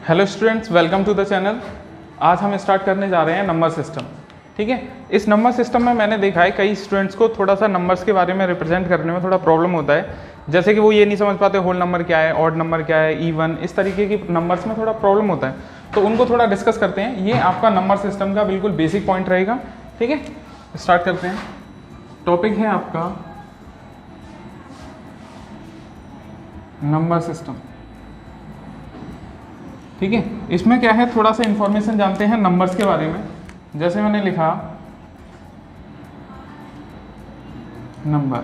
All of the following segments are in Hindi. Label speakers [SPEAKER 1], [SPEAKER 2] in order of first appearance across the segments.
[SPEAKER 1] Hello students, welcome to the channel. आज हम स्टार्ट करने जा रहे हैं नंबर सिस्टम। ठीक है, इस नंबर सिस्टम में मैंने देखा है कई स्टूडेंट्स को थोड़ा सा नंबर्स के बारे में रिप्रेजेंट करने में थोड़ा प्रॉब्लम होता है। जैसे कि वो ये नहीं समझ पाते होल नंबर क्या है, ऑड नंबर क्या है, इवन, इस तरीके की नंबर्स में थोड़ा प्रॉब्लम होता है। तो उनको थोड़ा डिस्कस करते हैं। ये आपका नंबर सिस्टम का बिल्कुल बेसिक पॉइंट रहेगा। ठीक है, स्टार्ट करते हैं। टॉपिक है आपका नंबर सिस्टम। ठीक है, इसमें क्या है, थोड़ा सा इंफॉर्मेशन जानते हैं नंबर्स के बारे में। जैसे मैंने लिखा नंबर,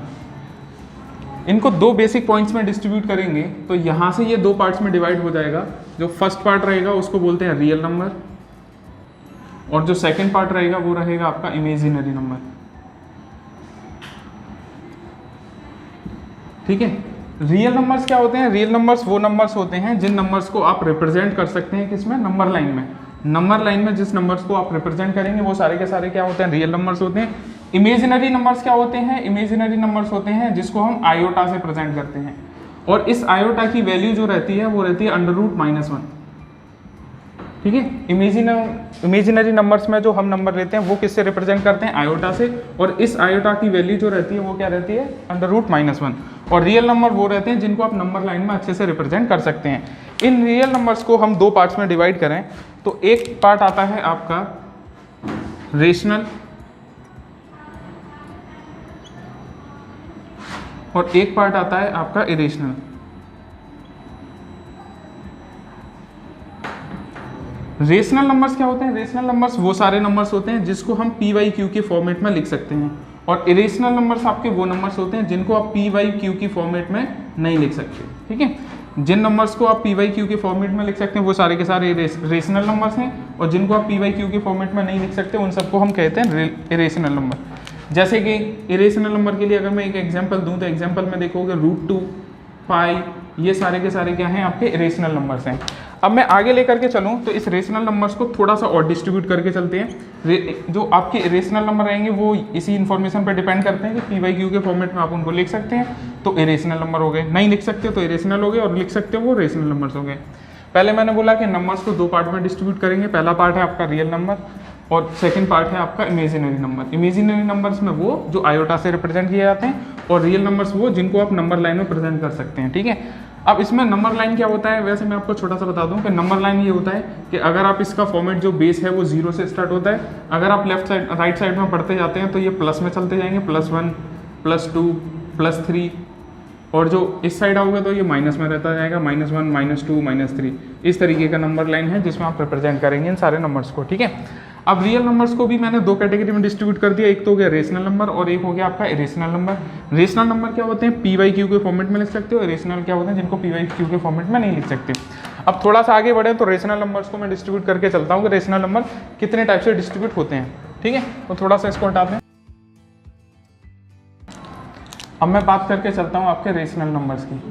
[SPEAKER 1] इनको दो बेसिक पॉइंट्स में डिस्ट्रीब्यूट करेंगे तो यहां से ये दो पार्ट्स में डिवाइड हो जाएगा। जो फर्स्ट पार्ट रहेगा उसको बोलते हैं रियल नंबर, और जो सेकंड पार्ट रहेगा वो रहेगा आपका इमेजिनरी नंबर। ठीक है, रियल नंबर्स क्या होते हैं? रियल नंबर्स वो नंबर्स होते हैं जिन नंबर्स को आप रिप्रेजेंट कर सकते हैं किसमें? नंबर लाइन में। नंबर लाइन में जिस नंबर्स को आप रिप्रेजेंट करेंगे वो सारे के सारे क्या होते हैं? रियल नंबर्स होते हैं। इमेजिनरी नंबर्स क्या होते हैं? इमेजिनरी नंबर्स होते हैं जिसको हम आयोटा से प्रेजेंट करते हैं, और इस आयोटा की वैल्यू जो रहती है वो रहती है √-1। ठीक है, इमेजिनरी नंबर्स में जो हम नंबर लेते हैं वो किससे रिप्रेजेंट करते हैं? आयोटा से, और इस आयोटा की वैल्यू जो रहती है वो क्या रहती है? √-1। और रियल नंबर वो रहते हैं जिनको आप नंबर लाइन में अच्छे से रिप्रेजेंट कर सकते हैं। इन रियल नंबर्स को हम दो पार्ट्स में डिवाइड करें तो एक पार्ट आता है आपका रेशनल, और एक पार्ट आता है आपका इरेशनल। रेशनल नंबर्स क्या होते हैं? रेशनल नंबर्स वो सारे नंबर्स होते हैं जिसको हम p/q के फॉर्मेट में लिख सकते हैं, और इरेशनल नंबर्स आपके वो नंबर्स होते हैं जिनको आप p/q की फॉर्मेट में नहीं लिख सकते। ठीक है, जिन नंबर्स को आप p/q के फॉर्मेट में लिख सकते हैं वो सारे के सारे रेशनल नंबर्स हैं, और जिनको आप p/q के फॉर्मेट में नहीं लिख सकते उन सबको हम कहते हैं इरेशनल नंबर। जैसे कि इरेशनल नंबर के लिए अगर मैं एक एग्जाम्पल दूँ तो एग्जाम्पल में देखोगे √2, पाई, ये सारे के सारे क्या हैं? आपके इरेशनल नंबर्स हैं। अब मैं आगे लेकर के चलूँ तो इस रेशनल नंबर्स को थोड़ा सा और डिस्ट्रीब्यूट करके चलते हैं। जो आपके रेशनल नंबर रहेंगे वो इसी इन्फॉर्मेशन पर डिपेंड करते हैं कि p/q के फॉर्मेट में आप उनको लिख सकते हैं तो इरेशनल नंबर हो गए, नहीं लिख सकते तो इरेशनल हो गए, और लिख सकते हो वो रेशनल नंबर्स हो गए। पहले मैंने बोला कि नंबर्स को दो पार्ट में डिस्ट्रीब्यूट करेंगे। पहला पार्ट है आपका रियल नंबर, और सेकंड पार्ट है आपका इमेजिनरी नंबर। इमेजिनरी नंबर्स में वो जो आयोटा से रिप्रेजेंट किए जाते हैं, और रियल नंबर्स वो जिनको आप नंबर लाइन में प्रेजेंट कर सकते हैं। ठीक है, अब इसमें नंबर लाइन क्या होता है? वैसे मैं आपको छोटा सा बता दूं कि नंबर लाइन ये होता है कि अगर आप इसका फॉर्मेट जो बेस है वो 0 से स्टार्ट होता है। अगर आप लेफ्ट साइड राइट साइड में पढ़ते जाते हैं तो ये प्लस में चलते जाएंगे, +1, +2, +3, और जो इस साइड आओगे तो ये माइनस में रहता जाएगा, -1, -2, -3। इस तरीके का नंबर लाइन है जिसमें आप रिप्रेजेंट करेंगे इन सारे नंबर्स को। ठीक है, अब रियल नंबर्स को भी मैंने दो कैटेगरी में डिस्ट्रीब्यूट कर दिया। एक तो हो गया रेशनल नंबर और एक हो गया आपका इरेशनल नंबर। रेशनल नंबर क्या होते हैं? p/q के फॉर्मेट में लिख सकते हो। इरेशनल क्या होते हैं? जिनको p/q के फॉर्मेट में नहीं लिख सकते। अब थोड़ा सा आगे बढ़े तो रेशनल नंबर्स को मैं डिस्ट्रीब्यूट करके चलता हूँ कि रेशनल नंबर कितने टाइप से डिस्ट्रीब्यूट होते हैं। ठीक है, तो थोड़ा सा इसको हटाते हैं। अब मैं बात करके चलता हूँ आपके रेशनल नंबर्स की।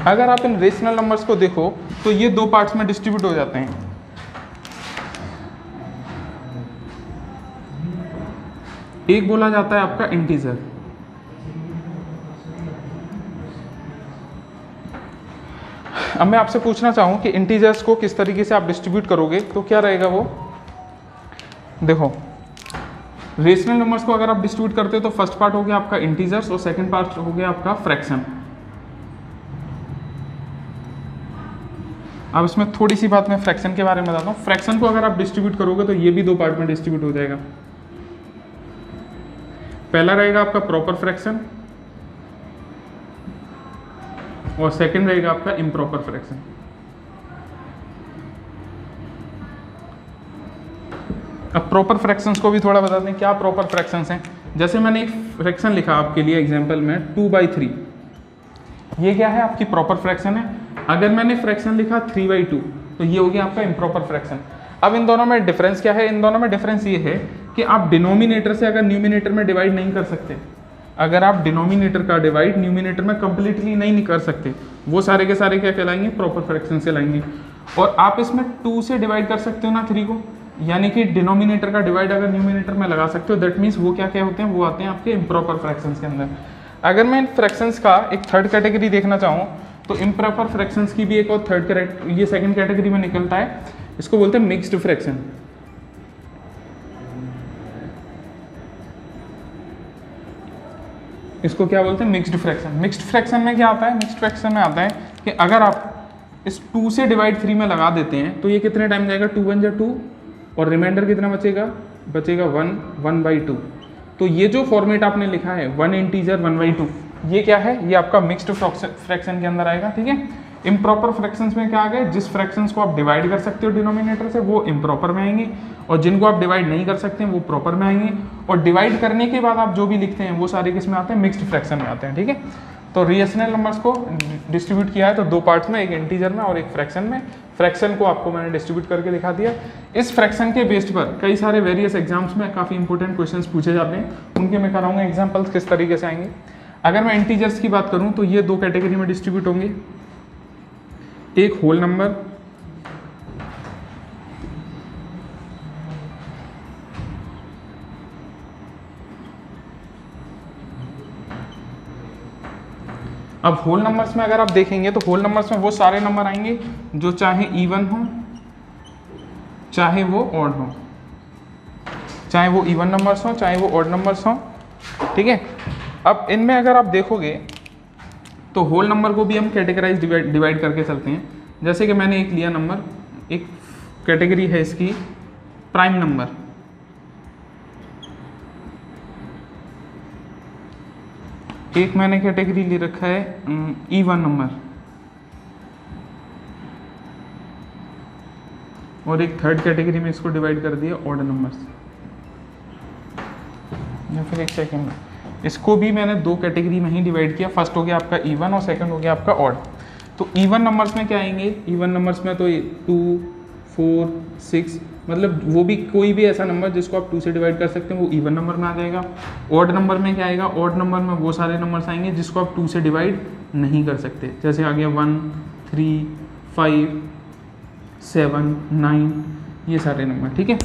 [SPEAKER 1] अगर आप इन रेशनल नंबर्स को देखो तो ये दो पार्ट्स में डिस्ट्रीब्यूट हो जाते हैं। एक बोला जाता है आपका इंटीजर, अब मैं आपसे पूछना चाहूं कि इंटीजर्स को किस तरीके से आप डिस्ट्रीब्यूट करोगे तो क्या रहेगा वो? देखो, रेशनल नंबर्स को अगर आप डिस्ट्रीब्यूट करते हो तो फर्स्ट पार्ट हो गया आपका इंटीजर्स, और सेकंड पार्ट हो गया आपका फ्रैक्शन। अब इसमें थोड़ी सी बात मैं फ्रैक्शन के बारे में बताता हूँ। फ्रैक्शन को अगर आप डिस्ट्रीब्यूट करोगे तो ये भी दो पार्ट में डिस्ट्रीब्यूट हो जाएगा। पहला रहेगा आपका प्रॉपर फ्रैक्शन, और सेकंड रहेगा आपका इम्प्रॉपर फ्रैक्शन। अब प्रॉपर फ्रैक्शंस को भी थोड़ा बता दें क्या प्रॉपर फ्रैक्शंस हैं। जैसे मैंने एक फ्रैक्शन लिखा आपके लिए एग्जांपल में 2/3, ये क्या है? आपकी प्रॉपर फ्रैक्शन है। अगर मैंने फ्रैक्शन लिखा 3/2 तो ये हो गया आपका इम्प्रॉपर फ्रैक्शन। अब इन दोनों में डिफरेंस क्या है? इन दोनों में डिफरेंस ये है कि आप डिनोमिनेटर से अगर न्यूमिनेटर में डिवाइड नहीं कर सकते, अगर आप डिनोमिनेटर का डिवाइड न्यूमिनेटर में कंप्लीटली नहीं कर सकते, वो सारे के सारे क्या कहलाएंगे? प्रॉपर फ्रैक्शन से लाएंगे। और आप इसमें 2 से डिवाइड कर सकते हो ना 3 को, यानी कि डिनोमिनेटर का डिवाइड अगर न्यूमिनेटर में लगा सकते हो, दैट मीन्स वो क्या क्या होते हैं, वो आते हैं आपके इम्प्रॉपर फ्रैक्शंस के अंदर। अगर मैं इन फ्रैक्शंस का एक थर्ड कैटेगरी देखना चाहूँ तो इम्प्रॉपर फ्रैक्शंस की भी एक और ये सेकंड कैटेगरी में निकलता है, इसको बोलते हैं मिक्स्ड फ्रैक्शन। इसको क्या बोलते हैं, मिक्स्ड फ्रैक्शन। मिक्स्ड फ्रैक्शन में क्या आता है, मिक्स्ड फ्रैक्शन में आता है कि अगर आप इस 2 से डिवाइड 3 में लगा देते हैं तो ये कितने टाइम जाएगा, 2 1 जा 2 और रिमाइंडर कितना बचेगा, 1 1/2। तो ये जो फॉर्मेट आपने लिखा है 1 इंटीजर 1/2, ये क्या है, ये आपका मिक्स्ड फ्रैक्शन के अंदर आएगा। ठीक है, इम्प्रॉपर फ्रैक्शंस में क्या आ गए, जिस फ्रैक्शंस को आप डिवाइड कर सकते हो डिनोमिनेटर से वो इम्प्रॉपर में आएंगे, और जिनको आप डिवाइड नहीं कर सकते हैं वो प्रॉपर में आएंगे, और डिवाइड करने के बाद आप जो भी लिखते हैं वो सारे किस में आते हैं, मिक्स्ड फ्रैक्शन में आते हैं। ठीक है, तो रेशनल नंबर्स को डिस्ट्रीब्यूट किया है तो 2 पार्ट्स में, एक इंटीजर में और एक फ्रैक्शन में। फ्रैक्शन को आपको मैंने डिस्ट्रीब्यूट करके दिखा दिया। इस फ्रैक्शन के बेस्ड पर कई सारे वेरियस एग्जाम्स में काफ़ी इंपॉर्टेंट क्वेश्चंस पूछे जाते हैं, उनके मैं कराऊंगा एग्जाम्पल्स किस तरीके से आएंगे। अगर मैं इंटीजर्स की बात करूं तो ये 2 कैटेगरी में डिस्ट्रीब्यूट होंगे, एक होल नंबर, अब होल नंबर्स में अगर आप देखेंगे तो होल नंबर्स में वो सारे नंबर आएंगे जो चाहे इवन हो चाहे वो ऑड हो, चाहे वो इवन नंबर्स हो चाहे वो ऑड नंबर्स हो। ठीक है, अब इनमें अगर आप देखोगे तो होल नंबर को भी हम कैटेगराइज डिवाइड करके चलते हैं। जैसे कि मैंने एक लिया नंबर, एक कैटेगरी है इसकी प्राइम नंबर, एक मैंने कैटेगरी ले रखा है इवन नंबर, और एक थर्ड कैटेगरी में इसको डिवाइड कर दिया ऑड नंबर्स। या फिर एक सेकेंड, इसको भी मैंने 2 कैटेगरी में ही डिवाइड किया, फर्स्ट हो गया आपका इवन और सेकंड हो गया आपका ऑड। तो इवन नंबर्स में क्या आएंगे, इवन नंबर्स में तो 2 4 6, मतलब वो भी कोई भी ऐसा नंबर जिसको आप 2 से डिवाइड कर सकते हैं वो इवन नंबर में आ जाएगा। ऑड नंबर में क्या आएगा, ऑड नंबर में वो सारे नंबर्स आएंगे जिसको आप 2 से डिवाइड नहीं कर सकते, जैसे आ गया 1 3 5 7 9, ये सारे नंबर। ठीक है,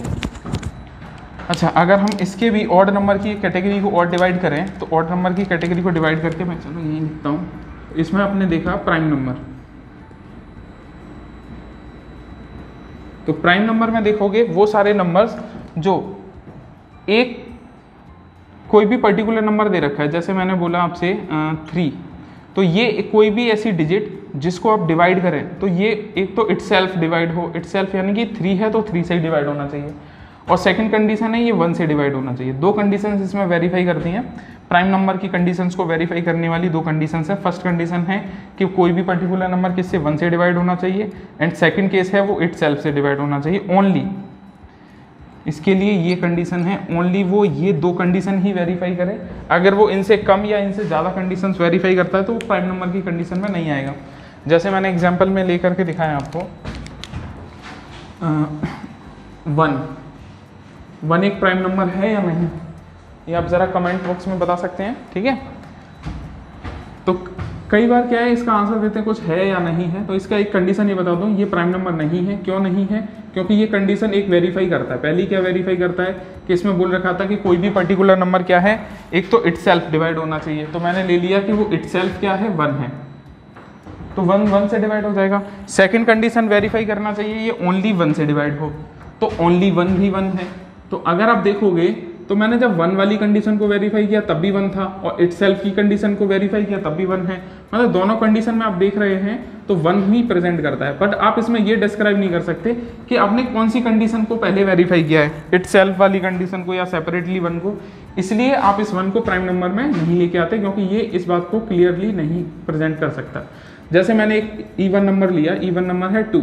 [SPEAKER 1] अच्छा अगर हम इसके भी ऑड नंबर की कैटेगरी को और डिवाइड करें तो ऑड नंबर की कैटेगरी को डिवाइड करके मैं चलो यही लिखता हूँ, इसमें आपने देखा प्राइम नंबर, तो प्राइम नंबर में देखोगे वो सारे नंबर्स जो एक कोई भी पर्टिकुलर नंबर दे रखा है, जैसे मैंने बोला आपसे 3, तो ये कोई भी ऐसी डिजिट जिसको आप डिवाइड करें तो ये एक तो इटसेल्फ डिवाइड हो, इटसेल्फ यानी कि 3 है तो 3 से ही डिवाइड होना चाहिए, और सेकंड कंडीशन है ये 1 से डिवाइड होना चाहिए। 2 कंडीशंस इसमें वेरीफाई करती हैं, प्राइम नंबर की कंडीशंस को वेरीफाई करने वाली 2 कंडीशंस है। फर्स्ट कंडीशन है कि कोई भी पर्टिकुलर नंबर किससे 1 से डिवाइड होना चाहिए, एंड सेकंड केस है वो इटसेल्फ से डिवाइड होना चाहिए ओनली। इसके लिए ये कंडीशन है ओनली, वो ये 2 कंडीशन ही वेरीफाई करे। अगर वो इनसे कम या इनसे ज़्यादा कंडीशंस वेरीफाई करता है तो वो प्राइम नंबर की कंडीशन में नहीं आएगा। जैसे मैंने एग्जाम्पल में लेकर के दिखाया आपको 1 एक प्राइम नंबर है या नहीं, ये आप ज़रा कमेंट बॉक्स में बता सकते हैं। ठीक है, तो कई बार क्या है इसका आंसर देते हैं कुछ है या नहीं है, तो इसका एक कंडीशन ये बता दूं, ये प्राइम नंबर नहीं है। क्यों नहीं है, क्योंकि ये कंडीशन एक वेरीफाई करता है। पहली क्या वेरीफाई करता है कि इसमें बोल रखा था कि कोई भी पर्टिकुलर नंबर क्या है, एक तो इटसेल्फ डिवाइड होना चाहिए, तो मैंने ले लिया कि वो इटसेल्फ क्या है 1 है, तो 1 से डिवाइड हो जाएगा। सेकंड कंडीशन वेरीफाई करना चाहिए ये ओनली 1 से डिवाइड हो, तो ओनली 1 भी 1 है। तो अगर आप देखोगे तो मैंने जब 1 वाली कंडीशन को वेरीफाई किया तब भी 1 था, और इटसेल्फ की कंडीशन को वेरीफाई किया तब भी 1 है, मतलब दोनों कंडीशन में आप देख रहे हैं तो 1 ही प्रेजेंट करता है। बट आप इसमें ये डिस्क्राइब नहीं कर सकते कि आपने कौन सी कंडीशन को पहले वेरीफाई किया है, इटसेल्फ वाली कंडीशन को या सेपरेटली 1 को, इसलिए आप इस 1 को प्राइम नंबर में नहीं लेके आते, क्योंकि ये इस बात को क्लियरली नहीं प्रेजेंट कर सकता। जैसे मैंने एक इवन नंबर लिया, इवन नंबर है 2,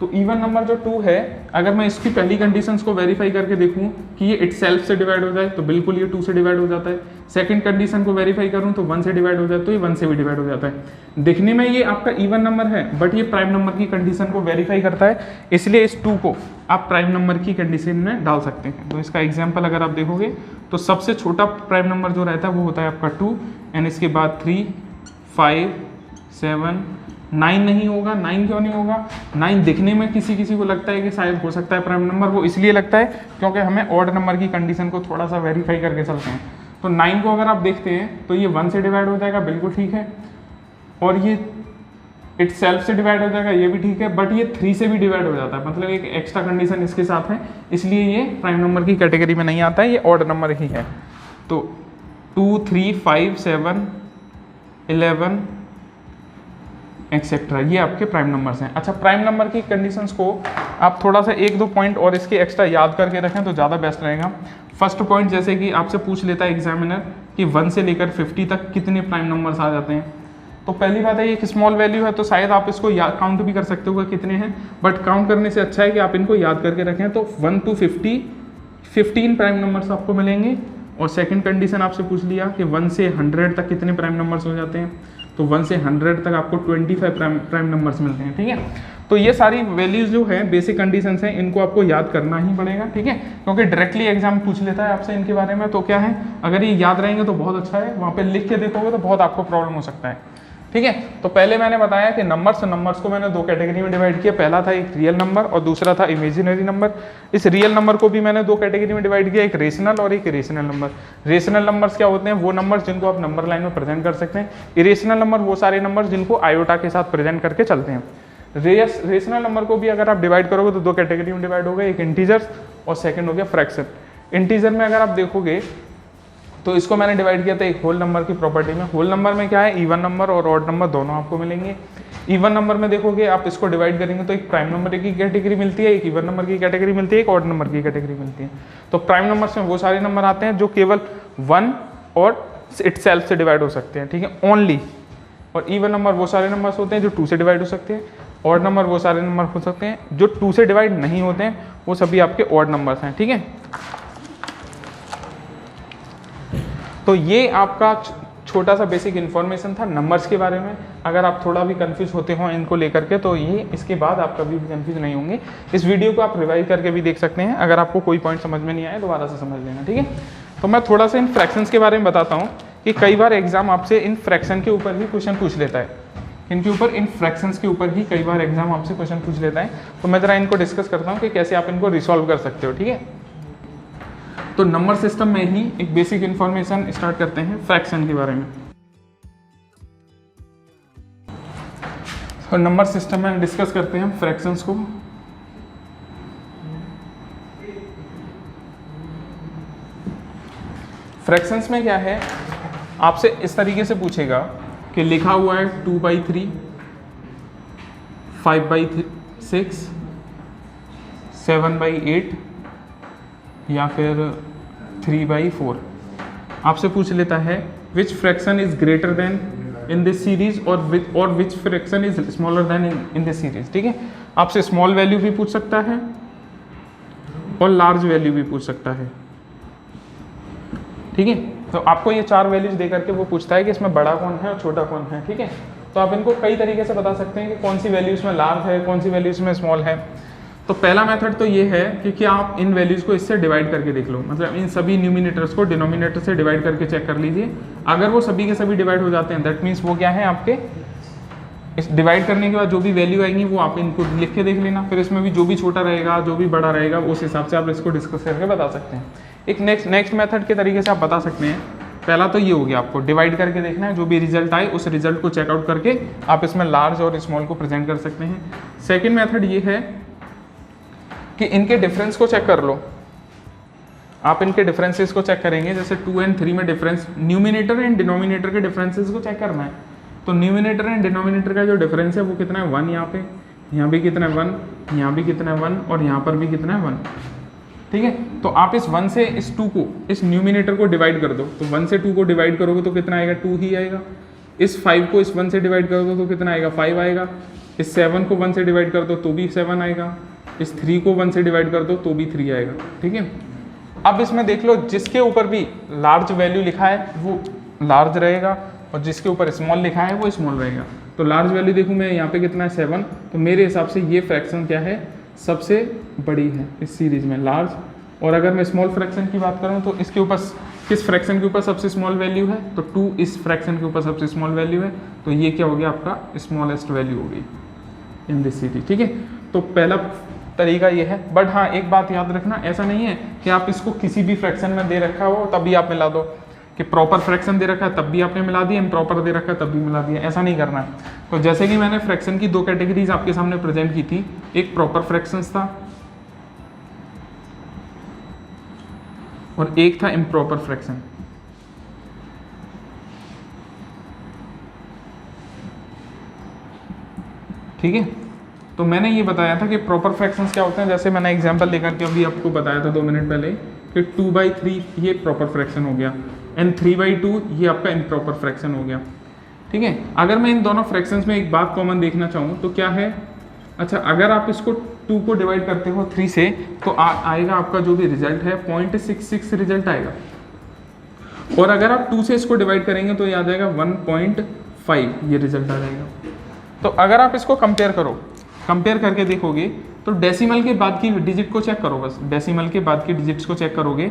[SPEAKER 1] तो इवन नंबर जो 2 है, अगर मैं इसकी पहली कंडीशंस को वेरीफाई करके देखूं कि ये इटसेल्फ से डिवाइड हो जाए तो बिल्कुल ये 2 से डिवाइड हो जाता है। सेकंड कंडीशन को वेरीफाई करूं तो 1 से डिवाइड हो जाए तो ये 1 से भी डिवाइड हो जाता है। दिखने में ये आपका इवन नंबर है, बट ये प्राइम नंबर की कंडीशन को वेरीफाई करता है, इसलिए इस 2 को आप प्राइम नंबर की कंडीशन में डाल सकते हैं। तो इसका एग्जाम्पल अगर आप देखोगे तो सबसे छोटा प्राइम नंबर जो रहता है वो होता है आपका 2, एंड इसके बाद 3 5 7 9 नहीं होगा। 9 क्यों नहीं होगा? 9 दिखने में किसी को लगता है कि शायद हो सकता है प्राइम नंबर, वो इसलिए लगता है क्योंकि हमें ऑड नंबर की कंडीशन को थोड़ा सा वेरीफाई करके चलते हैं। तो 9 को अगर आप देखते हैं तो ये 1 से डिवाइड हो जाएगा, बिल्कुल ठीक है, और ये इट सेल्फ से डिवाइड हो जाएगा, ये भी ठीक है, बट ये 3 से भी डिवाइड हो जाता है, मतलब एक एक्स्ट्रा कंडीशन इसके साथ है, इसलिए ये प्राइम नंबर की कैटेगरी में नहीं आता है, ये ऑड नंबर ही है। तो 2, 3, 5, 7, 11 एक्सेट्रा ये आपके प्राइम नंबर्स हैं। अच्छा, प्राइम नंबर की कंडीशंस को आप थोड़ा सा 1-2 पॉइंट और इसके एक्स्ट्रा याद करके रखें तो ज़्यादा बेस्ट रहेगा। फर्स्ट पॉइंट, जैसे कि आपसे पूछ लेता है एग्जामिनर कि 1 से लेकर 50 तक कितने प्राइम नंबर्स आ जाते हैं, तो पहली बात है ये एक स्मॉल वैल्यू है, तो शायद आप इसको काउंट भी कर सकते हो कितने हैं, बट काउंट करने से अच्छा है कि आप इनको याद करके रखें। तो 1 to 50 15 प्राइम नंबर्स आपको मिलेंगे। और सेकंड कंडीशन आपसे पूछ लिया कि 1 से 100 तक कितने प्राइम नंबर्स हो जाते हैं, तो 1 से 100 तक आपको 25 प्राइम नंबर्स मिलते हैं। ठीक है, तो ये सारी वैल्यूज जो है बेसिक कंडीशंस हैं, इनको आपको याद करना ही पड़ेगा। ठीक है, क्योंकि डायरेक्टली एग्जाम पूछ लेता है आपसे इनके बारे में, तो क्या है, अगर ये याद रहेंगे तो बहुत अच्छा है, वहाँ पे लिख के देखोगे तो बहुत आपको प्रॉब्लम हो सकता है। ठीक है, तो पहले मैंने बताया कि नंबर्स को मैंने 2 कैटेगरी में डिवाइड किया। पहला था एक रियल नंबर और दूसरा था इमेजिनरी नंबर। इस रियल नंबर को भी मैंने 2 कैटेगरी में डिवाइड किया, एक रेशनल और एक इरेशनल नंबर। रेशनल नंबर्स क्या होते हैं? वो नंबर्स जिनको आप नंबर लाइन में प्रेजेंट कर सकते हैं। इरेशनल नंबर वो सारे नंबर्स जिनको आयोटा के साथ प्रेजेंट करके चलते हैं। रेशनल नंबर को भी अगर आप डिवाइड करोगे तो 2 कैटेगरी में डिवाइड हो गए, एक इंटीजर्स और सेकेंड हो गया फ्रैक्शन। इंटीजर में अगर आप देखोगे तो इसको मैंने डिवाइड किया था एक होल नंबर की प्रॉपर्टी में। होल नंबर में क्या है, इवन नंबर और ऑड नंबर दोनों आपको मिलेंगे। इवन नंबर में देखोगे आप इसको डिवाइड करेंगे तो एक प्राइम नंबर की कैटेगरी मिलती है, एक इवन नंबर की कैटेगरी मिलती है, एक ऑड नंबर की कैटेगरी मिलती है। तो प्राइम नंबर्स में वो सारे नंबर आते हैं जो केवल 1 और इट सेल्फ से डिवाइड हो सकते हैं, ठीक है, ओनली। और इवन नंबर वो सारे नंबर्स होते हैं जो 2 से डिवाइड हो सकते हैं। ऑड नंबर वो सारे नंबर हो सकते हैं जो 2 से डिवाइड नहीं होते हैं, वो सभी आपके ऑड नंबर्स हैं। ठीक है, तो ये आपका छोटा सा बेसिक इन्फॉर्मेशन था नंबर्स के बारे में। अगर आप थोड़ा भी कंफ्यूज होते हो इनको लेकर के तो ये इसके बाद आप कभी भी कंफ्यूज नहीं होंगे। इस वीडियो को आप रिवाइज करके भी देख सकते हैं, अगर आपको कोई पॉइंट समझ में नहीं आए दोबारा से समझ लेना। ठीक है, तो मैं थोड़ा सा इन फ्रैक्शंस के बारे में बताता हूँ कि कई बार एग्जाम आपसे इन फ्रैक्शन के ऊपर ही क्वेश्चन पूछ लेता है। इनके ऊपर, इन फ्रैक्शंस के ऊपर ही कई बार एग्जाम आपसे क्वेश्चन पूछ लेता है। तो मैं ज़रा इनको डिस्कस करता हूँ कि कैसे आप इनको रिसॉल्व कर सकते हो। ठीक है, तो नंबर सिस्टम में ही एक बेसिक इंफॉर्मेशन स्टार्ट करते हैं फ्रैक्शन के बारे में। तो नंबर सिस्टम में डिस्कस करते हैं फ्रैक्शंस को। फ्रैक्शंस में क्या है, आपसे इस तरीके से पूछेगा कि लिखा हुआ है 2/3, 5/6, 7/8 या फिर 3/4। आपसे पूछ लेता है which fraction is greater than in this series और which fraction is smaller than in this series. ठीक है, आपसे स्मॉल वैल्यू भी पूछ सकता है और लार्ज वैल्यू भी पूछ सकता है। ठीक है, तो आपको ये 4 वैल्यूज दे करके वो पूछता है कि इसमें बड़ा कौन है और छोटा कौन है। ठीक है, तो आप इनको कई तरीके से बता सकते हैं कि कौन सी वैल्यू इसमें लार्ज है, कौन सी वैल्यू इसमें स्मॉल है। तो पहला मेथड तो ये है कि क्या आप इन वैल्यूज़ को इससे डिवाइड करके देख लो, मतलब इन सभी न्यूमिनेटर्स को डिनोमिनेटर से डिवाइड करके चेक कर लीजिए। अगर वो सभी के सभी डिवाइड हो जाते हैं दैट मीन्स वो क्या है आपके, इस डिवाइड करने के बाद जो भी वैल्यू आएंगी वो आप इनको लिख के देख लेना, फिर इसमें भी जो भी छोटा रहेगा जो भी बड़ा रहेगा उस हिसाब से आप इसको डिस्कस करके बता सकते हैं। एक नेक्स्ट मेथड के तरीके से आप बता सकते हैं। पहला तो ये हो गया, आपको डिवाइड करके देखना है, जो भी रिजल्ट आए उस रिजल्ट को चेकआउट करके आप इसमें लार्ज और स्मॉल को प्रेजेंट कर सकते हैं। सेकेंड मेथड ये है कि इनके डिफरेंस को चेक कर लो। आप इनके डिफरेंसेस को चेक करेंगे, जैसे 2 और 3 में डिफरेंस, न्यूमिनेटर एंड डिनोमिनेटर के डिफरेंसेस को चेक करना है। तो न्यूमिनेटर एंड डिनोमिनेटर का जो डिफरेंस है वो कितना है 1, यहाँ भी कितना है 1, यहाँ भी कितना है 1 और यहाँ पर भी कितना है 1। ठीक है, तो आप इस 1 से इस 2 को, इस न्यूमिनेटर को डिवाइड कर दो, तो 1 से 2 को डिवाइड करोगे तो कितना आएगा 2 ही आएगा। इस 5 को इस 1 से डिवाइड कर दो तो कितना आएगा 5 आएगा। इस 7 को 1 से डिवाइड कर दो तो भी 7 आएगा। इस 3 को 1 से डिवाइड कर दो तो भी 3 आएगा। ठीक है, अब इसमें देख लो जिसके ऊपर भी लार्ज वैल्यू लिखा है वो लार्ज रहेगा और जिसके ऊपर स्मॉल लिखा है वो स्मॉल रहेगा। तो लार्ज वैल्यू देखूँ मैं यहाँ पे कितना है 7, तो मेरे हिसाब से ये फ्रैक्शन क्या है, सबसे बड़ी है इस सीरीज में, लार्ज। और अगर मैं स्मॉल फ्रैक्शन की बात करूँ तो इसके ऊपर किस फ्रैक्शन के ऊपर सबसे स्मॉल वैल्यू है, तो 2 इस फ्रैक्शन के ऊपर सबसे स्मॉल वैल्यू है, तो ये क्या हो गया आपका स्मॉलेस्ट वैल्यू हो गई इन दिस सिटी। ठीक है, तो पहला तरीका ये है। बट हाँ एक बात याद रखना, ऐसा नहीं है कि आप इसको किसी भी फ्रैक्शन में दे रखा हो तभी आप मिला दो, कि प्रॉपर फ्रैक्शन दे रखा है तब भी आपने मिला दिया, इम्प्रॉपर दे रखा है तब भी मिला दिया, ऐसा नहीं करना है। तो जैसे कि मैंने फ्रैक्शन की 2 कैटेगरीज आपके सामने प्रेजेंट की थी, एक प्रॉपर फ्रैक्शंस था और एक था इम्प्रॉपर फ्रैक्शन। ठीक है, तो मैंने ये बताया था कि प्रॉपर फ्रैक्शंस क्या होते हैं, जैसे मैंने एग्जांपल लेकर के अभी आपको बताया था 2 मिनट पहले कि 2/3 ये प्रॉपर फ्रैक्शन हो गया एंड 3/2 ये आपका इम्प्रॉपर फ्रैक्शन हो गया। ठीक है, अगर मैं इन दोनों फ्रैक्शंस में एक बात कॉमन देखना चाहूँ तो क्या है, अच्छा अगर आप इसको 2 को डिवाइड करते हो 3 से तो आएगा आपका जो भी रिजल्ट है 0.66 रिजल्ट आएगा, और अगर आप 2 से इसको डिवाइड करेंगे तो ये आ जाएगा 1.5 ये रिजल्ट आ जाएगा। तो अगर आप इसको कंपेयर करके देखोगे तो डेसिमल के बाद की डिजिट को चेक करो, बस डेसिमल के बाद की डिजिट्स को चेक करोगे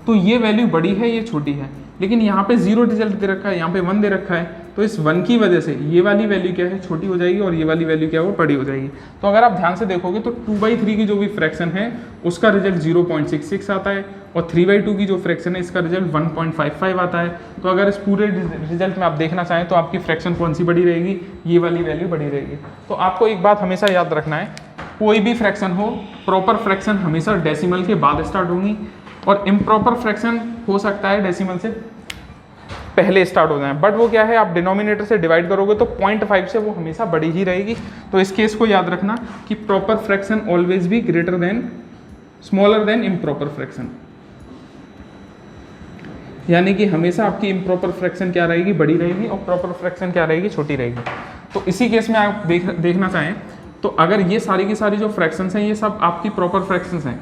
[SPEAKER 1] तो ये वैल्यू बड़ी है ये छोटी है, लेकिन यहाँ पे 0 रिजल्ट दे रखा है, यहाँ पे 1 दे रखा है, तो इस 1 की वजह से ये वाली वैल्यू क्या है छोटी हो जाएगी और ये वाली वैल्यू क्या है वो बड़ी हो जाएगी। तो अगर आप ध्यान से देखोगे तो 2/3 की जो भी फ्रैक्शन है उसका रिजल्ट 0.66 आता है और 3/2 की जो फ्रैक्शन है इसका रिजल्ट 1.55 आता है। तो अगर इस पूरे रिजल्ट में आप देखना चाहें तो आपकी फ्रैक्शन कौन सी बड़ी रहेगी, ये वाली वैल्यू बड़ी रहेगी। तो आपको एक बात हमेशा याद रखना है, कोई भी फ्रैक्शन हो प्रॉपर फ्रैक्शन हमेशा डेसिमल के बाद स्टार्ट होंगी और इम्प्रॉपर फ्रैक्शन हो सकता है डेसिमल से पहले स्टार्ट हो जाए, बट वो क्या है आप डिनोमिनेटर से डिवाइड करोगे तो 0.5 से वो हमेशा बड़ी ही रहेगी। तो इस केस को याद रखना कि proper fraction always be greater than smaller than improper fraction, यानी कि हमेशा आपकी इम्प्रॉपर फ्रैक्शन क्या रहेगी बड़ी रहेगी और प्रॉपर फ्रैक्शन क्या रहेगी छोटी रहेगी। तो इसी केस में आप देखना चाहें तो अगर ये सारी की सारी जो फ्रैक्शंस हैं ये सब आपकी प्रॉपर फ्रैक्शंस हैं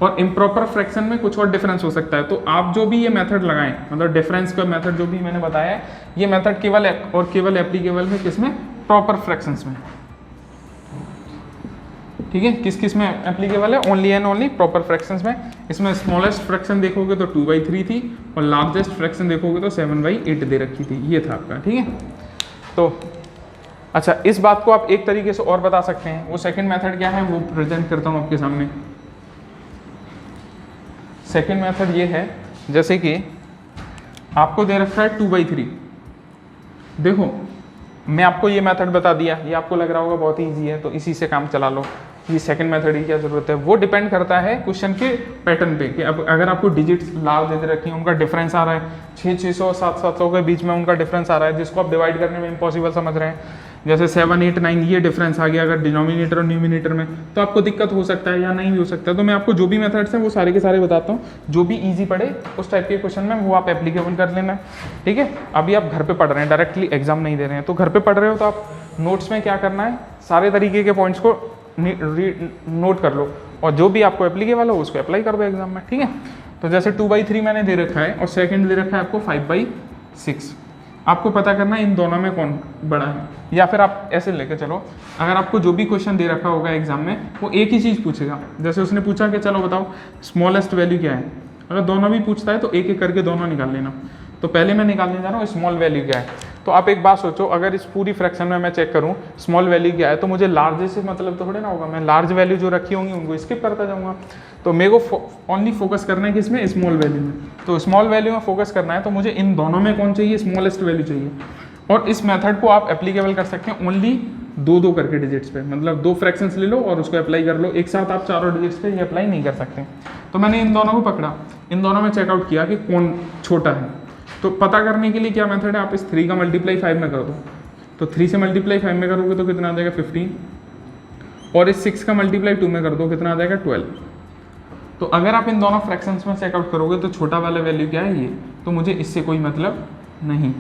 [SPEAKER 1] और इम्प्रॉपर फ्रैक्शन में कुछ और डिफरेंस हो सकता है, तो आप जो भी ये मेथड लगाएं मतलब डिफरेंस का मेथड जो भी मैंने बताया है ये मेथड केवल और केवल एप्लीकेबल है किसमें, प्रॉपर फ्रैक्शंस में। ठीक है, किस में एप्लीकेबल है, only and only proper fractions में। इसमें स्मॉलेस्ट फ्रैक्शन देखोगे तो 2/3 थी और लार्जेस्ट फ्रैक्शन देखोगे तो 7/8 दे रखी थी, ये था आपका। ठीक है, तो अच्छा इस बात को आप एक तरीके से और बता सकते हैं, वो सेकंड मेथड क्या है वो प्रेजेंट करता हूँ आपके सामने। सेकंड मेथड ये है, जैसे कि आपको दे रखा है 2/3, देखो मैं आपको ये मेथड बता दिया, ये आपको लग रहा होगा बहुत ईजी है तो इसी से काम चला लो, ये सेकंड मेथड की क्या जरूरत है। वो डिपेंड करता है क्वेश्चन के पैटर्न पे कि अब अगर आपको डिजिट्स लार्ज दे रखी हैं उनका डिफरेंस आ रहा है 600 700 के बीच में उनका डिफरेंस आ रहा है जिसको आप डिवाइड करने में इम्पॉसिबल समझ रहे हैं, जैसे 7 8 9 ये डिफरेंस आ गया अगर डिनोमिनेटर और न्यूमिनेटर में, तो आपको दिक्कत हो सकता है या नहीं भी हो सकता है। तो मैं आपको जो भी मेथड्स हैं वो सारे के सारे बताता हूँ, जो भी ईजी पड़े उस टाइप के क्वेश्चन में वो आप एप्लीकेबल कर लेना। ठीक है, अभी आप घर पे पढ़ रहे हैं, डायरेक्टली एग्जाम नहीं दे रहे हैं, तो घर पे पढ़ रहे हो तो आप नोट्स में क्या करना है सारे तरीके के पॉइंट्स को नोट कर लो और जो भी आपको एप्लीकेबल हो उसको अप्लाई कर दो एग्जाम में। ठीक है, तो जैसे 2/3 मैंने दे रखा है और सेकंड दे रखा है आपको 5/6, आपको पता करना है इन दोनों में कौन बड़ा है, या फिर आप ऐसे लेकर चलो अगर आपको जो भी क्वेश्चन दे रखा होगा एग्जाम में वो एक ही चीज़ पूछेगा, जैसे उसने पूछा कि चलो बताओ स्मॉलेस्ट वैल्यू क्या है, अगर दोनों भी पूछता है तो एक एक करके दोनों निकाल लेना। तो पहले मैं निकालने जा रहा हूँ स्मॉल वैल्यू क्या है। तो आप एक बात सोचो, अगर इस पूरी फ्रैक्शन में मैं चेक करूँ स्मॉल वैल्यू क्या है तो मुझे लार्ज से मतलब तो थोड़े ना होगा, मैं लार्ज वैल्यू जो रखी होंगी उनको स्किप करता जाऊँगा। तो मेरे को ओनली फोकस करना है किसमें, स्मॉल वैल्यू में। तो स्मॉल वैल्यू में फोकस करना है तो मुझे इन दोनों में कौन चाहिए, स्मॉलेस्ट वैल्यू चाहिए। और इस मेथड को आप एप्लीकेबल कर सकते हैं ओनली 2-2 करके डिजिट्स पे, मतलब 2 फ्रैक्शंस ले लो और उसको अप्लाई कर लो, एक साथ आप चारों डिजिट्स पे ये अप्लाई नहीं कर सकते। तो मैंने इन दोनों को पकड़ा, इन दोनों में चेकआउट किया कि कौन छोटा है। तो पता करने के लिए क्या मेथड है, आप इस 3 का मल्टीप्लाई 5 में कर दो, तो 3 से मल्टीप्लाई 5 में करोगे तो कितना आ जाएगा 15, और इस 6 का मल्टीप्लाई 2 में कर दो कितना आ जाएगा 12। तो अगर आप इन दोनों फ्रैक्शंस में चेकआउट करोगे तो छोटा वाला वैल्यू क्या है ये, तो मुझे इससे कोई मतलब नहीं।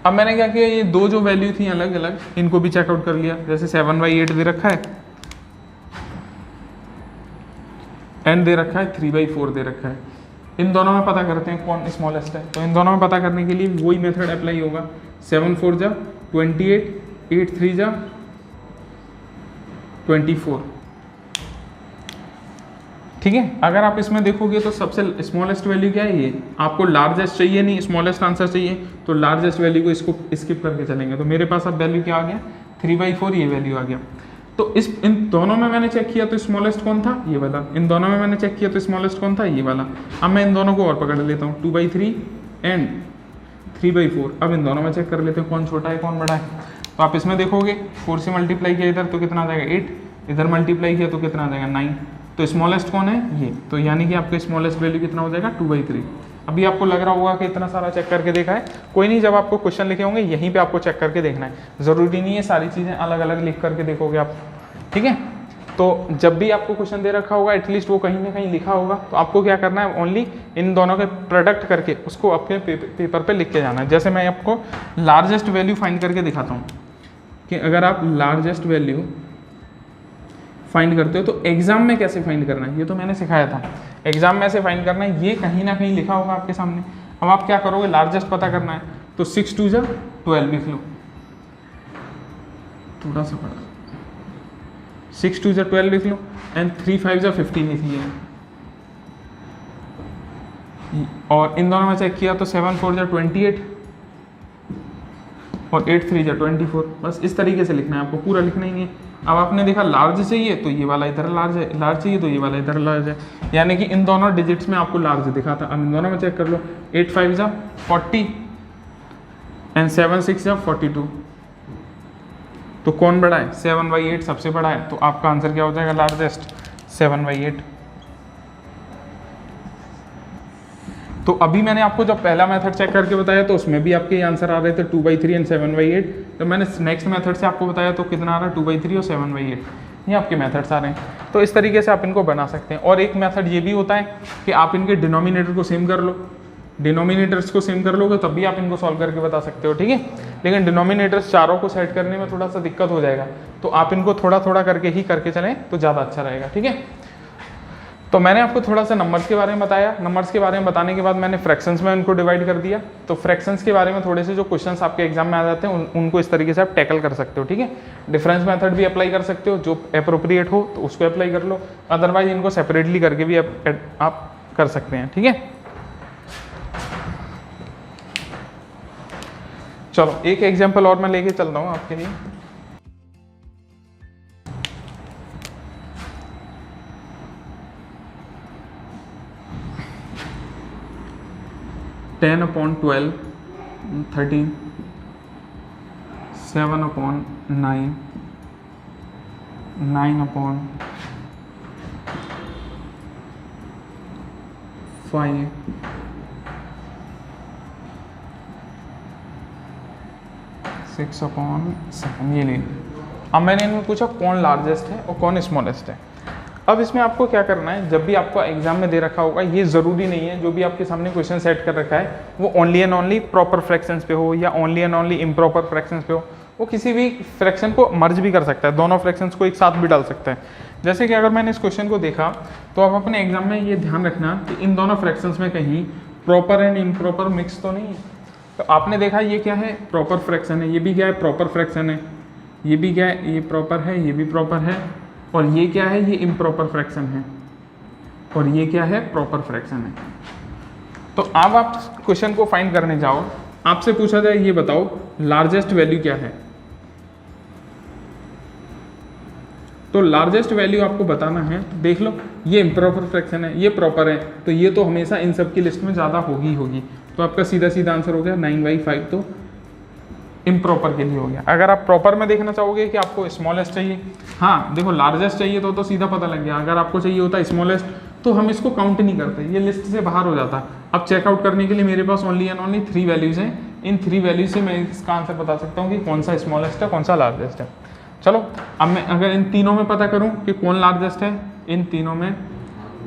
[SPEAKER 1] अब मैंने क्या किया, ये 2 जो वैल्यू थी अलग अलग इनको भी चेकआउट कर लिया, जैसे 7/8 दे रखा है एंड दे रखा है 3/4 दे रखा है, इन दोनों में पता करते हैं कौन स्मॉलेस्ट है। तो इन दोनों में पता करने के लिए वही मेथड अप्लाई होगा, 7 4 जा 28, 8 3 जा 24। ठीक है। अगर आप इसमें देखोगे तो सबसे स्मॉलेस्ट वैल्यू क्या है, ये आपको लार्जेस्ट चाहिए नहीं, स्मॉलेस्ट आंसर चाहिए, तो लार्जेस्ट वैल्यू को इसको स्किप करके चलेंगे। तो मेरे पास अब वैल्यू क्या आ गया, 3/4 ये वैल्यू आ गया। तो इन दोनों में मैंने चेक किया तो स्मॉलेस्ट कौन था, ये वाला। इन दोनों में मैंने चेक किया तो स्मॉलेस्ट कौन था, ये वाला। अब मैं इन दोनों को और पकड़ लेता हूँ, 2/3 एंड 3/4। अब इन दोनों में चेक कर लेते हैं कौन छोटा है कौन बड़ा है। तो आप इसमें देखोगे 4 से मल्टीप्लाई किया इधर तो कितना आ जाएगा 8, इधर मल्टीप्लाई किया तो कितना आ जाएगा 9। तो स्मॉलेस्ट कौन है, ये। तो यानी कि आपका स्मॉलेस्ट वैल्यू कितना हो जाएगा 2/3। अभी आपको लग रहा होगा कि इतना सारा चेक करके देखा है, कोई नहीं, जब आपको क्वेश्चन लिखे होंगे यहीं पे आपको चेक करके देखना है, ज़रूरी नहीं है सारी चीज़ें अलग अलग लिख करके देखोगे आप, ठीक है। तो जब भी आपको क्वेश्चन दे रखा होगा एटलीस्ट वो कहीं ना कहीं लिखा होगा, तो आपको क्या करना है, ओनली इन दोनों के प्रोडक्ट करके उसको अपने पेपर पे लिख के जाना है। जैसे मैं आपको लार्जेस्ट वैल्यू फाइंड करके दिखाता हूँ कि अगर आप लार्जेस्ट वैल्यू फाइंड करते हो तो एग्जाम में कैसे फाइंड करना है, ये तो मैंने सिखाया था। एग्जाम में ऐसे फाइंड करना है, ये कहीं ना कहीं लिखा होगा आपके सामने। अब आप क्या करोगे, लार्जेस्ट पता करना है तो 6 2 जा 12 लिख लो, थोड़ा सा पड़ा, 6 2 जा 12 लिख लो, एंड 3 5 जा 15 लिखिए। और इन दोनों में चेक किया तो 7 4 जा 28 और 8 3 जा 24। बस इस तरीके से लिखना है, आपको पूरा लिखना ही नहीं है। अब आपने देखा लार्ज चाहिए तो ये वाला इधर लार्ज है, लार्ज चाहिए तो ये वाला इधर लार्ज है, यानी कि इन दोनों डिजिट्स में आपको लार्ज दिखा था। अब इन दोनों में चेक कर लो, 8 5 जा 40 एंड 7 6 जा 42। तो कौन बड़ा है, 7/8 सबसे बड़ा है, तो आपका आंसर क्या हो जाएगा लार्जेस्ट, 7/8। तो अभी मैंने आपको जब पहला मेथड चेक करके बताया तो उसमें भी आपके आंसर आ रहे थे 2/3 एंड 7/8। तो मैंने नेक्स्ट मेथड से आपको बताया तो कितना आ रहा है, 2/3 और 7/8। ये आपके मेथड्स आ रहे हैं। तो इस तरीके से आप इनको बना सकते हैं। और एक मेथड ये भी होता है कि आप इनके डिनोमिनेटर को सेम कर लो, डिनोमिनेटर्स को सेम कर लोगे तब भी आप इनको सॉल्व करके बता सकते हो, ठीक है। लेकिन डिनोमिनेटर्स चारों को सेट करने में थोड़ा सा दिक्कत हो जाएगा, तो आप इनको थोड़ा थोड़ा करके ही करके चलें तो ज़्यादा अच्छा रहेगा, ठीक है। तो मैंने आपको थोड़ा सा नंबर्स के बारे में बताया। नंबर्स के बारे में बताने के बाद मैंने फ्रैक्शंस में उनको डिवाइड कर दिया। तो फ्रैक्शंस के बारे में थोड़े से जो क्वेश्चंस आपके एग्जाम में आ जाते हैं उनको इस तरीके से आप टैकल कर सकते हो, ठीक है। डिफरेंस मेथड भी अप्लाई कर सकते हो, जो अप्रोप्रिएट हो तो उसको अप्लाई कर लो, अदरवाइज इनको सेपरेटली करके भी आप कर सकते हैं, ठीक है। चलो एक एग्जाम्पल और मैं लेके चलता हूँ आपके लिए। Ten upon 12 13 7 upon 9 9 upon 5 6 upon 7। ये ले। अब मैंने इनमें पूछा कौन लार्जेस्ट है और कौन स्मॉलेस्ट है। अब इसमें आपको क्या करना है, जब भी आपको एग्जाम में दे रखा होगा, ये ज़रूरी नहीं है जो भी आपके सामने क्वेश्चन सेट कर रखा है वो only and only proper fractions पे हो या only and only improper fractions पे हो। वो किसी भी फ्रैक्शन को मर्ज भी कर सकता है, दोनों फ्रैक्शंस को एक साथ भी डाल सकता है। जैसे कि अगर मैंने इस क्वेश्चन को देखा तो आप अपने एग्जाम में ये ध्यान रखना कि इन दोनों फ्रैक्शंस में कहीं प्रॉपर एंड इम्प्रॉपर मिक्स तो नहीं है। तो आपने देखा ये क्या है, प्रॉपर फ्रैक्शन है, ये भी क्या है, प्रॉपर फ्रैक्शन है, ये भी क्या है, ये प्रॉपर है, ये भी प्रॉपर है, और ये क्या है, ये इम्प्रॉपर फ्रैक्शन है, और ये क्या है, प्रॉपर फ्रैक्शन है। तो अब आप क्वेश्चन को फाइंड करने जाओ, आपसे पूछा जाए ये बताओ लार्जेस्ट वैल्यू क्या है, तो लार्जेस्ट वैल्यू आपको बताना है। तो देख लो ये इम्प्रॉपर फ्रैक्शन है, ये प्रॉपर है, तो ये तो हमेशा इन सब की लिस्ट में ज़्यादा होगी। तो आपका सीधा सीधा आंसर हो गया 9/5, तो इम्प्रॉपर के लिए हो गया। अगर आप प्रॉपर में देखना चाहोगे कि आपको स्मॉलेस्ट चाहिए, हाँ देखो लार्जेस्ट चाहिए तो सीधा पता लग गया। अगर आपको चाहिए होता स्मॉलेस्ट तो हम इसको काउंट नहीं करते, ये लिस्ट से बाहर हो जाता। अब चेकआउट करने के लिए मेरे पास ओनली एंड ओनली 3 वैल्यूज़ हैं। इन 3 वैल्यूज से मैं इसका आंसर बता सकता हूँ कि कौन सा स्मॉलेस्ट है कौन सा लार्जेस्ट है। चलो अब मैं अगर इन तीनों में पता करूँ कि कौन लार्जेस्ट है इन तीनों में,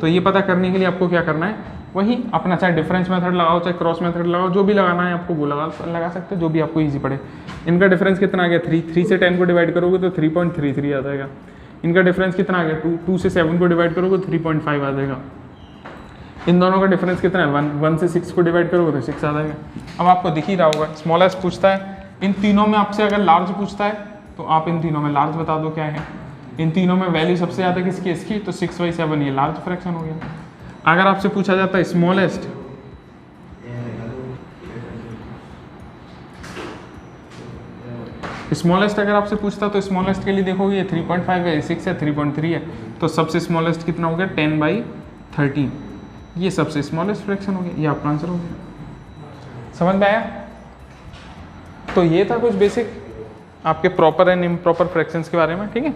[SPEAKER 1] तो ये पता करने के लिए आपको क्या करना है, वही अपना चाहे डिफरेंस मेथड लगाओ चाहे क्रॉस मेथड लगाओ, जो भी लगाना है आपको वो लगा सकते हो, जो भी आपको इजी पड़े। इनका डिफरेंस कितना आ गया 3 से 10 को डिवाइड करोगे तो 3.33 आ जाएगा। इनका डिफरेंस कितना आ गया 2 से 7 को डिवाइड करोगे तो 3.5 आ जाएगा। इन दोनों का डिफरेंस कितना है 1 से 6 को डिवाइड करोगे तो 6 आ जाएगा। अब आपको दिख ही रहा होगा स्मॉलेस्ट पूछता है, इन तीनों में आपसे अगर लार्ज पूछता है तो आप इन तीनों में लार्ज बता दो क्या है। इन तीनों में वैल्यू सबसे ज़्यादा किसकी, इसकी, तो 6/7 ये लार्ज फ्रैक्शन हो गया। अगर आपसे पूछा जाता है स्मॉलेस्ट, स्मॉलेस्ट अगर आपसे पूछता तो स्मॉलेस्ट के लिए देखोगे ये 3.5 है, 6 है, 3.3 है, तो सबसे स्मॉलेस्ट कितना हो गया 10/13, ये सबसे स्मॉलेस्ट फ्रैक्शन हो गया, ये आपका आंसर हो गया। समझ में आया? तो ये था कुछ बेसिक आपके प्रॉपर एंड इम्प्रॉपर फ्रैक्शंस के बारे में। ठीक है,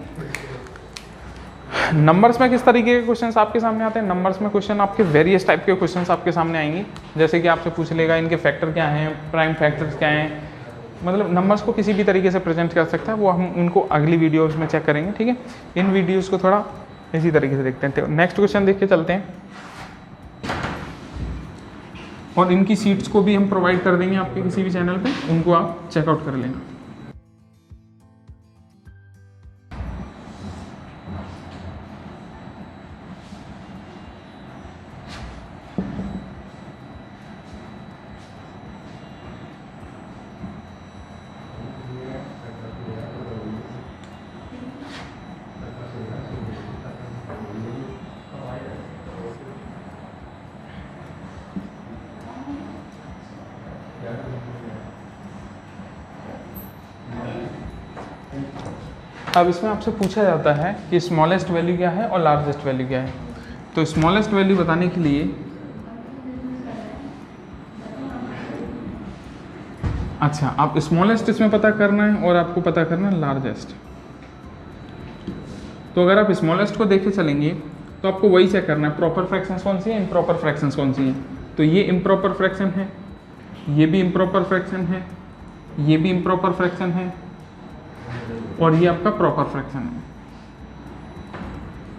[SPEAKER 1] नंबर्स में किस तरीके के क्वेश्चंस आपके सामने आते हैं? नंबर्स में क्वेश्चन आपके वेरियस टाइप के क्वेश्चंस आपके सामने आएंगे, जैसे कि आपसे पूछ लेगा इनके फैक्टर क्या हैं, प्राइम फैक्टर्स क्या हैं, मतलब नंबर्स को किसी भी तरीके से प्रेजेंट कर सकता है, वो हम उनको अगली वीडियोस में चेक करेंगे। ठीक है, इन वीडियोस को थोड़ा इसी तरीके से देखते हैं। नेक्स्ट क्वेश्चन देख के चलते हैं, और इनकी सीट्स को भी हम प्रोवाइड कर देंगे आपके किसी भी चैनल पे, उनको आप चेकआउट कर लेना। अब इसमें आपसे पूछा जाता है कि स्मॉलेस्ट वैल्यू क्या है और लार्जेस्ट वैल्यू क्या है। तो स्मॉलेस्ट वैल्यू बताने के लिए, अच्छा आप स्मॉलेस्ट इसमें पता करना है और आपको पता करना है लार्जेस्ट। तो अगर आप स्मॉलेस्ट को देखे चलेंगे तो आपको वही चेक करना है प्रॉपर फ्रैक्शंस कौन सी है, इम्प्रॉपर फ्रैक्शंस कौन सी है। तो ये इम्प्रॉपर फ्रैक्शन है, ये भी इम्प्रॉपर फ्रैक्शन है, ये भी इम्प्रॉपर फ्रैक्शन है, और ये आपका प्रॉपर फ्रैक्शन है।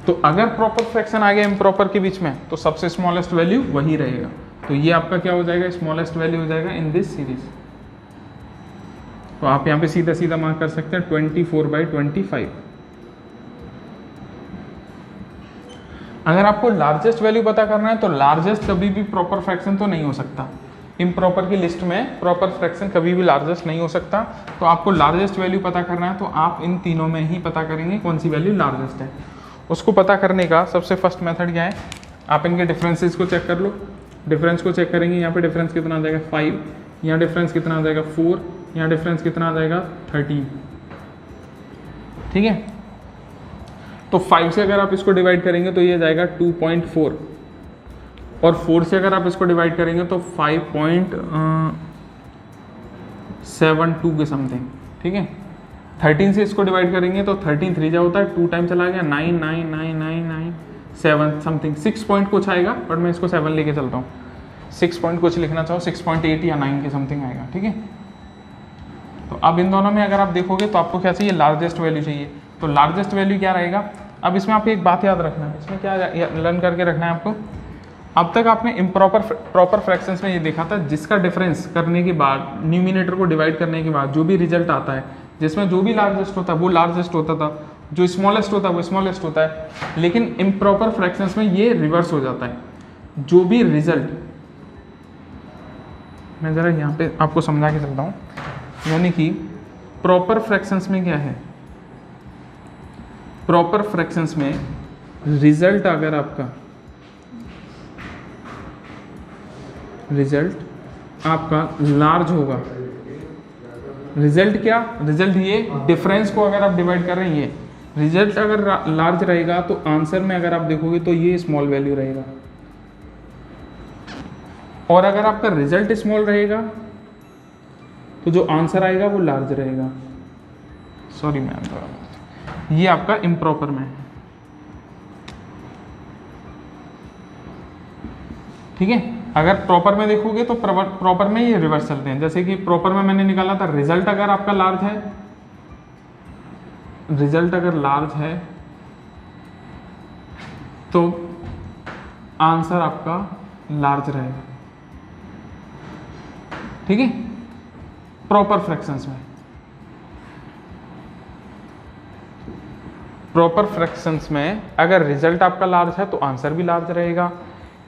[SPEAKER 1] तो अगर प्रॉपर फ्रैक्शन आ गया इम्प्रॉपर के बीच में तो सबसे स्मॉलेस्ट वैल्यू वही रहेगा। तो ये आपका क्या हो जाएगा, स्मॉलेस्ट वैल्यू हो जाएगा इन दिस सीरीज। तो आप यहाँ पे सीधा सीधा मार्क कर सकते हैं 24/25। अगर आपको लार्जेस्ट वैल्यू पता करना है तो लार्जेस्ट कभी भी प्रॉपर फ्रैक्शन तो नहीं हो सकता, इम्प्रॉपर की लिस्ट में प्रॉपर फ्रैक्शन कभी भी लार्जेस्ट नहीं हो सकता। तो आपको लार्जेस्ट वैल्यू पता करना है तो आप इन तीनों में ही पता करेंगे कौन सी वैल्यू लार्जेस्ट है। उसको पता करने का सबसे फर्स्ट मेथड क्या है, आप इनके डिफरेंसेस को चेक कर लो। डिफरेंस को चेक करेंगे, यहाँ पे डिफरेंस कितना आ जाएगा 5, यहाँ डिफरेंस कितना आ जाएगा 4, यहाँ डिफरेंस कितना आ जाएगा 13। ठीक है, तो 5 से अगर आप इसको डिवाइड करेंगे तो ये जाएगा 2.4, और 4 से अगर आप इसको डिवाइड करेंगे तो 5.72 के समथिंग। ठीक है, 13 से इसको डिवाइड करेंगे तो 13 3 जा होता है, 2 टाइम चला गया, 9 9 9 9 9 7 समथिंग, 6 पॉइंट कुछ आएगा, बट मैं इसको 7 लेके चलता हूँ। 6 पॉइंट कुछ लिखना चाहो 6.8 या 9 के समथिंग आएगा। ठीक है, तो अब इन दोनों में अगर आप देखोगे तो आपको क्या चाहिए, लार्जेस्ट वैल्यू चाहिए। तो लार्जेस्ट वैल्यू क्या रहेगा, अब इसमें आपको एक बात याद रखना है, इसमें क्या लर्न करके रखना है आपको। अब तक आपने इम्प्रॉपर प्रॉपर फ्रैक्शंस में ये देखा था, जिसका डिफरेंस करने के बाद, न्यूमिनेटर को डिवाइड करने के बाद जो भी रिजल्ट आता है, जिसमें जो भी लार्जेस्ट होता है वो लार्जेस्ट होता था, जो स्मॉलेस्ट होता है वो स्मॉलेस्ट होता है। लेकिन इम्प्रॉपर फ्रैक्शंस में ये रिवर्स हो जाता है, जो भी रिजल्ट, मैं ज़रा यहाँ पे आपको समझा के चलता हूँ। यानी कि प्रॉपर फ्रैक्शंस में क्या है, प्रॉपर फ्रैक्शंस में रिजल्ट अगर आपका लार्ज होगा, रिजल्ट क्या, रिजल्ट ये डिफरेंस को अगर आप डिवाइड कर रहे हैं, ये रिजल्ट अगर लार्ज रहेगा तो आंसर में अगर आप देखोगे तो ये स्मॉल वैल्यू रहेगा, और अगर आपका रिजल्ट स्मॉल रहेगा तो जो आंसर आएगा वो लार्ज रहेगा। सॉरी मैम, ये आपका इम्प्रॉपर में है। ठीक है, अगर प्रॉपर में देखोगे तो प्रॉपर में ये रिवर्स चलते हैं। जैसे कि प्रॉपर में मैंने निकाला था, रिजल्ट अगर आपका लार्ज है, रिजल्ट अगर लार्ज है तो आंसर आपका लार्ज रहेगा। ठीक है, प्रॉपर फ्रैक्शंस में, प्रॉपर फ्रैक्शंस में अगर रिजल्ट आपका लार्ज है तो आंसर भी लार्ज रहेगा।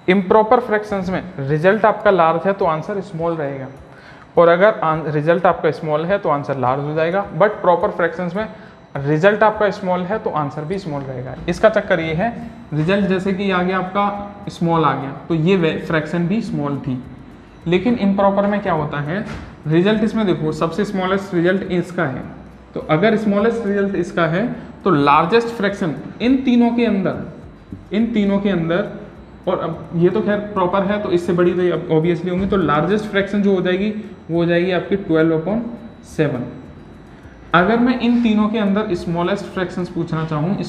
[SPEAKER 1] इम्प्रॉपर फ्रैक्शंस में रिजल्ट आपका लार्ज है तो आंसर स्मॉल रहेगा, और अगर रिजल्ट आपका स्मॉल है तो आंसर लार्ज हो जाएगा। बट प्रॉपर फ्रैक्शंस में रिजल्ट आपका स्मॉल है तो आंसर भी स्मॉल रहेगा। इसका चक्कर ये है, रिजल्ट जैसे कि आ गया आपका स्मॉल आ गया तो ये फ्रैक्शन भी स्मॉल थी, लेकिन इम्प्रॉपर में क्या होता है, रिजल्ट इसमें देखो सबसे स्मॉलेस्ट रिजल्ट इसका है, तो अगर स्मॉलेस्ट रिजल्ट इसका है तो लार्जेस्ट फ्रैक्शन इन तीनों के अंदर, और अब ये तो खैर प्रॉपर है तो इससे बड़ी तो ऑब्वियसली होंगी, तो लार्जेस्ट फ्रैक्शन जो हो जाएगी वो हो जाएगी आपकी 12/7। अगर मैं इन तीनों के अंदर स्मॉलेस्ट फ्रैक्शंस पूछना चाहूँ,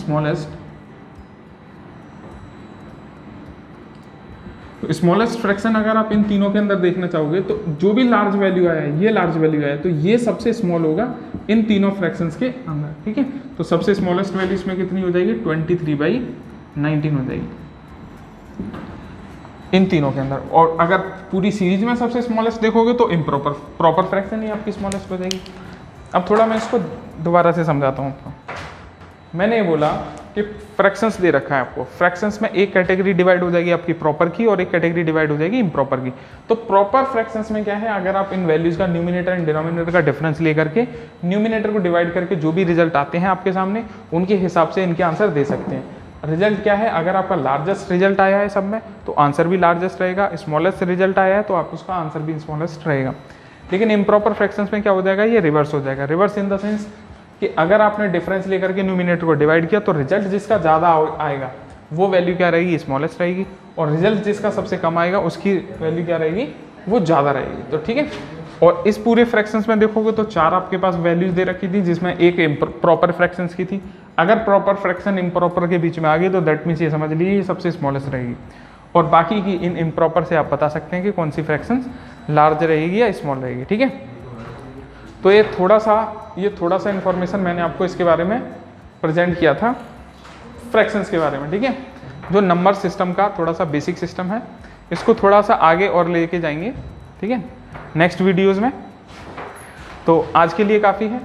[SPEAKER 1] स्मॉलेस्ट फ्रैक्शन अगर आप इन तीनों के अंदर देखना चाहोगे तो जो भी लार्ज वैल्यू आया है, ये लार्ज वैल्यू आया है, तो ये सबसे स्मॉल होगा इन तीनों फ्रैक्शंस के अंदर, ठीक है। तो सबसे स्मॉलेस्ट वैल्यू इसमें कितनी हो जाएगी, 23/19 हो जाएगी इन तीनों के अंदर। और अगर पूरी सीरीज में सबसे स्मॉलेस्ट देखोगे तो इम्प्रॉपर, प्रॉपर फ्रैक्शन ही आपकी स्मॉलेस्ट हो जाएगी। अब थोड़ा मैं इसको दोबारा से समझाता हूँ आपको। मैंने ये बोला कि फ्रैक्शंस दे रखा है आपको, फ्रैक्शंस में एक कैटेगरी डिवाइड हो जाएगी आपकी प्रॉपर की और एक कैटेगरी डिवाइड हो जाएगी इम्प्रॉपर की। तो प्रॉपर फ्रैक्शंस में क्या है, अगर आप इन वैल्यूज का न्यूमिनेटर एंड डिनोमिनेटर का डिफरेंस लेकर के न्यूमिनेटर को डिवाइड करके जो भी रिजल्ट आते हैं आपके सामने, उनके हिसाब से इनके आंसर दे सकते हैं। रिजल्ट क्या है, अगर आपका लार्जेस्ट रिजल्ट आया है सब में तो आंसर भी लार्जेस्ट रहेगा, स्मॉलेस्ट रिजल्ट आया है तो आप उसका आंसर भी स्मॉलेस्ट रहेगा। लेकिन इम्प्रॉपर फ्रैक्शंस में क्या हो जाएगा, ये रिवर्स हो जाएगा। रिवर्स इन द सेंस कि अगर आपने डिफरेंस लेकर के न्यूमिनेटर को डिवाइड किया तो रिजल्ट जिसका ज़्यादा आएगा वो वैल्यू क्या रहेगी, स्मॉलेस्ट रहेगी, और रिजल्ट जिसका सबसे कम आएगा उसकी वैल्यू क्या रहेगी, वो ज़्यादा रहेगी। तो ठीक है, और इस पूरे फ्रैक्शंस में देखोगे तो 4 आपके पास वैल्यूज दे रखी थी, जिसमें एक प्रॉपर फ्रैक्शंस की थी। अगर प्रॉपर फ्रैक्शन इम्प्रॉपर के बीच में आ गई तो दैट मीन्स ये समझ लीजिए ये सबसे स्मॉलेस्ट रहेगी, और बाकी की इन इम्प्रॉपर से आप बता सकते हैं कि कौन सी फ्रैक्शंस लार्ज रहेगी या स्मॉल रहेगी। ठीक है, तो ये थोड़ा सा इन्फॉर्मेशन मैंने आपको इसके बारे में प्रेजेंट किया था, फ्रैक्शंस के बारे में। ठीक है, जो नंबर सिस्टम का थोड़ा सा बेसिक सिस्टम है, इसको थोड़ा सा आगे और लेके जाएंगे, ठीक है, नेक्स्ट वीडियोस में। तो आज के लिए काफ़ी है।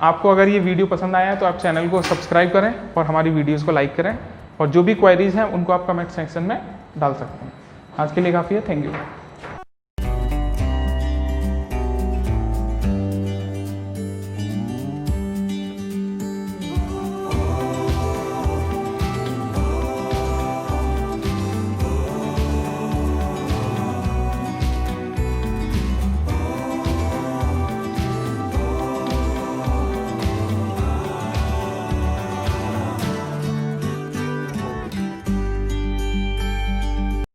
[SPEAKER 1] आपको अगर ये वीडियो पसंद आया है तो आप चैनल को सब्सक्राइब करें और हमारी वीडियोस को लाइक करें, और जो भी क्वेरीज हैं उनको आप कमेंट सेक्शन में डाल सकते हैं। आज के लिए काफ़ी है, थैंक यू।